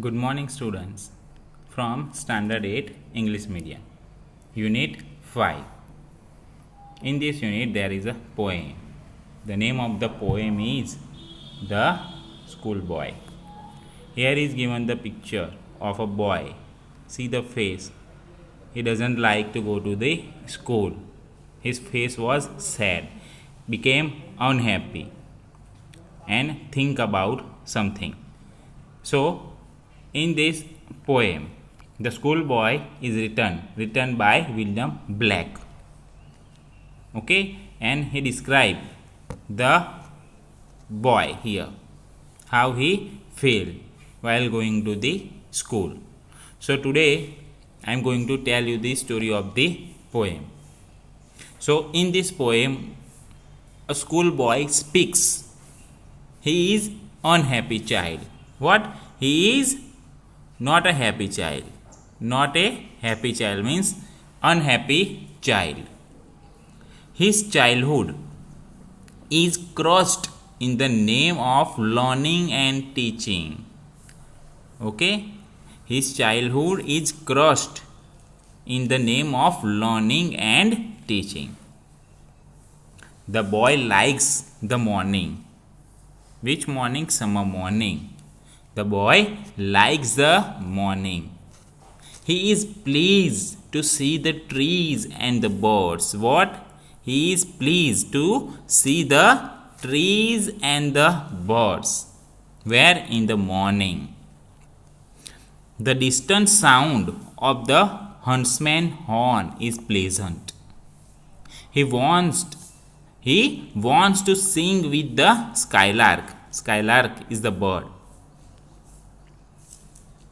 Good morning, students. From Standard 8 English Medium, Unit 5. In this unit, there is a poem. The name of the poem is The Schoolboy. Here is given the picture of a boy. See the face. He doesn't like to go to the school. His face was sad, became unhappy, and think about something. So, in this poem, the schoolboy is written by William Black. Okay, and he described the boy here, how he felt while going to the school. So today I am going to tell you the story of the poem. So in this poem, a schoolboy speaks. He is unhappy child. What? He is not a happy child. Not a happy child means unhappy child. His childhood is crushed in the name of learning and teaching. Okay? His childhood is crushed in the name of learning and teaching. The boy likes the morning. Which morning? Summer morning. The boy likes the morning. He is pleased to see the trees and the birds. What? He is pleased to see the trees and the birds. Where? In the morning. The distant sound of the huntsman's horn is pleasant. He wants to sing with the skylark. Skylark is the bird.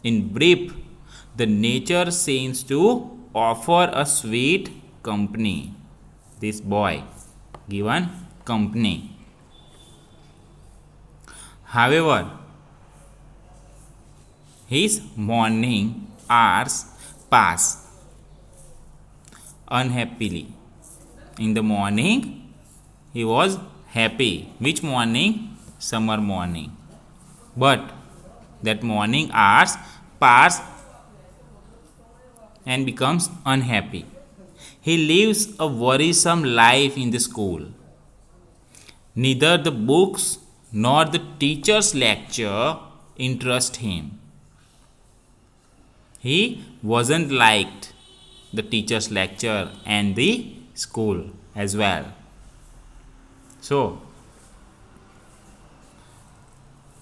In brief, the nature seems to offer a sweet company. This boy given company. However, his morning hours pass unhappily. In the morning, he was happy. Which morning? Summer morning. But that morning hours pass and becomes unhappy. He lives a worrisome life in the school. Neither the books nor the teacher's lecture interest him. He wasn't liked the teacher's lecture and the school as well. So,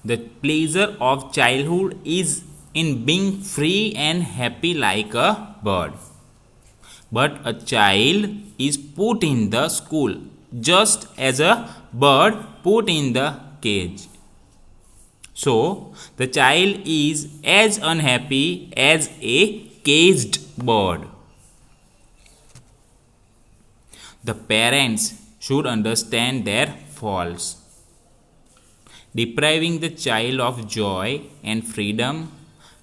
the pleasure of childhood is in being free and happy like a bird. But a child is put in the school just as a bird put in the cage. So, the child is as unhappy as a caged bird. The parents should understand their faults. Depriving the child of joy and freedom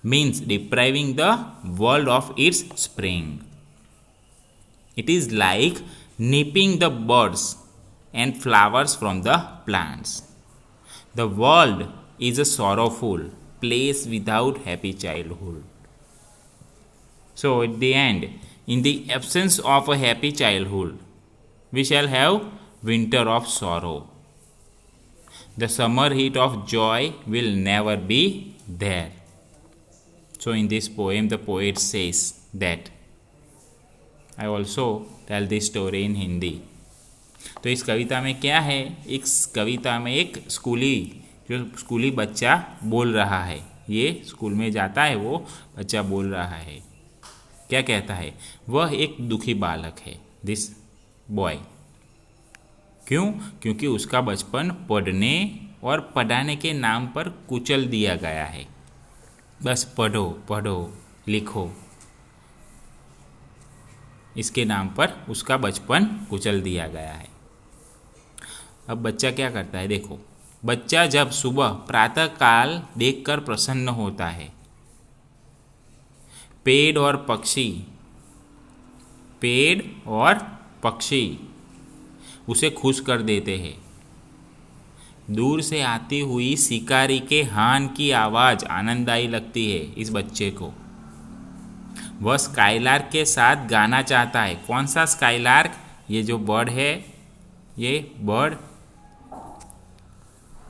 means depriving the world of its spring. It is like nipping the birds and flowers from the plants. The world is a sorrowful place without happy childhood. So, at the end, in the absence of a happy childhood, we shall have winter of sorrow. The summer heat of joy will never be there. So in this poem, the poet says that. I also tell this story in Hindi. तो इस कविता में क्या है? इस कविता में एक स्कूली बच्चा बोल रहा है. ये स्कूल में जाता है, वो बच्चा बोल रहा है. क्या कहता है? वह एक दुखी बालक है. This boy. क्यों? क्योंकि उसका बचपन पढ़ने और पढ़ाने के नाम पर कुचल दिया गया है. बस पढ़ो पढ़ो लिखो, इसके नाम पर उसका बचपन कुचल दिया गया है. अब बच्चा क्या करता है? देखो, बच्चा जब सुबह प्रातः काल देखकर प्रसन्न होता है, पेड़ और पक्षी उसे खुश कर देते हैं. दूर से आती हुई शिकारी के हार्न की आवाज़ आनंददायी लगती है इस बच्चे को। वह स्काईलार्क के साथ गाना चाहता है। कौन सा स्काईलार्क? ये जो बर्ड है,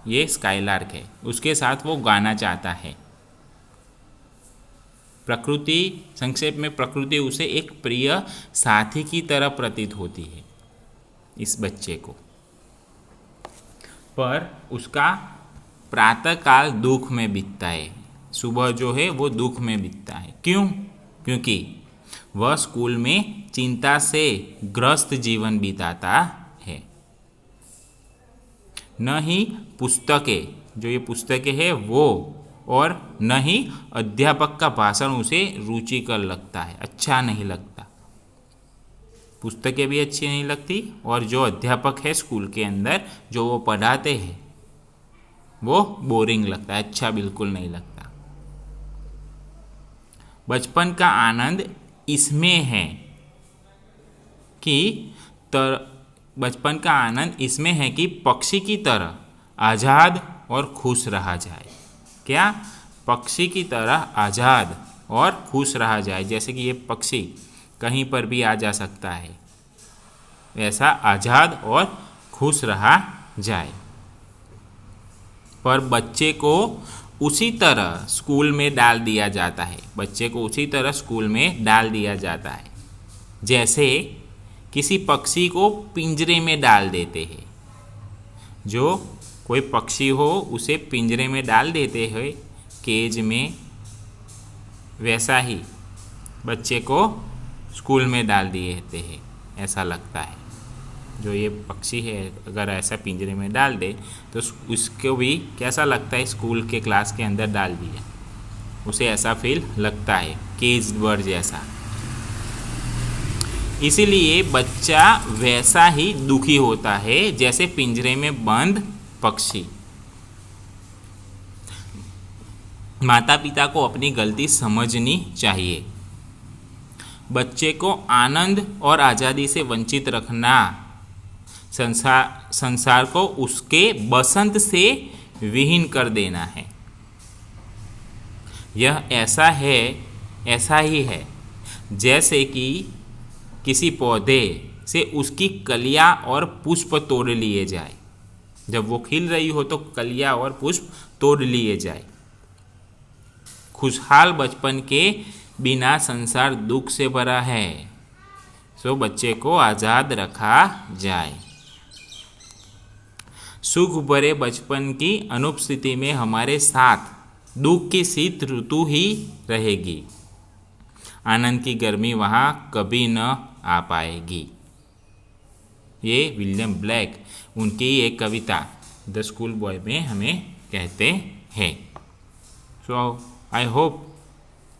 ये स्काईलार्क है, उसके साथ वो गाना चाहता है। प्रकृति, संक्षेप में प्रकृति उसे एक प्रिय साथी की तरह प्रतीत होती है इस बच्चे को। पर उसका प्रातःकाल दुख में बीतता है। सुबह जो है वो दुख में बीतता है। क्यों? क्योंकि वह स्कूल में चिंता से ग्रस्त जीवन बिताता है। न ही पुस्तकें, जो ये पुस्तकें है वो, और न ही अध्यापक का भाषण उसे रुचिकर लगता है, अच्छा नहीं लगता। पुस्तकें भी अच्छी नहीं लगती और जो अध्यापक है स्कूल के अंदर जो वो पढ़ाते हैं वो बोरिंग लगता है, अच्छा बिल्कुल नहीं लगता। बचपन का आनंद इसमें है कि पक्षी की तरह आज़ाद और खुश रहा जाए। क्या? पक्षी की तरह आज़ाद और खुश रहा जाए। जैसे कि ये पक्षी कहीं पर भी आ जा सकता है, वैसा आज़ाद और खुश रहा जाए। पर बच्चे को उसी तरह स्कूल में डाल दिया जाता है जैसे किसी पक्षी को पिंजरे में डाल देते हैं। जो कोई पक्षी हो उसे पिंजरे में डाल देते हैं, केज में, वैसा ही बच्चे को स्कूल में डाल दिए देते हैं, ऐसा लगता है। जो ये पक्षी है अगर ऐसा पिंजरे में डाल दे तो उसको भी कैसा लगता है? स्कूल के क्लास के अंदर डाल दिया, उसे ऐसा फील लगता है, केज्ड बर्ड जैसा। इसीलिए बच्चा वैसा ही दुखी होता है जैसे पिंजरे में बंद पक्षी। माता पिता को अपनी गलती समझनी चाहिए। बच्चे को आनंद और आज़ादी से वंचित रखना संसार को उसके बसंत से विहीन कर देना है। यह ऐसा ही है जैसे कि किसी पौधे से उसकी कलियां और पुष्प तोड़ लिए जाए। जब वो खिल रही हो तो कलियां और पुष्प तोड़ लिए जाए। खुशहाल बचपन के बिना संसार दुख से भरा है, सो बच्चे को आज़ाद रखा जाए। सुख भरे बचपन की अनुपस्थिति में हमारे साथ दुख की शीत ऋतु ही रहेगी। आनंद की गर्मी वहाँ कभी न आ पाएगी। ये विलियम ब्लेक उनकी एक कविता द स्कूल बॉय में हमें कहते हैं। So I hope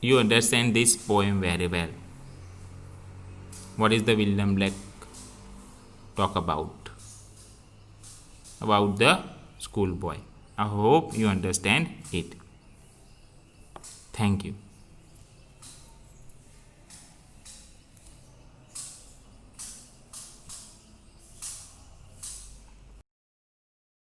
you understand this poem very well. What is the William Blake talk about the schoolboy? I hope you understand it. Thank you.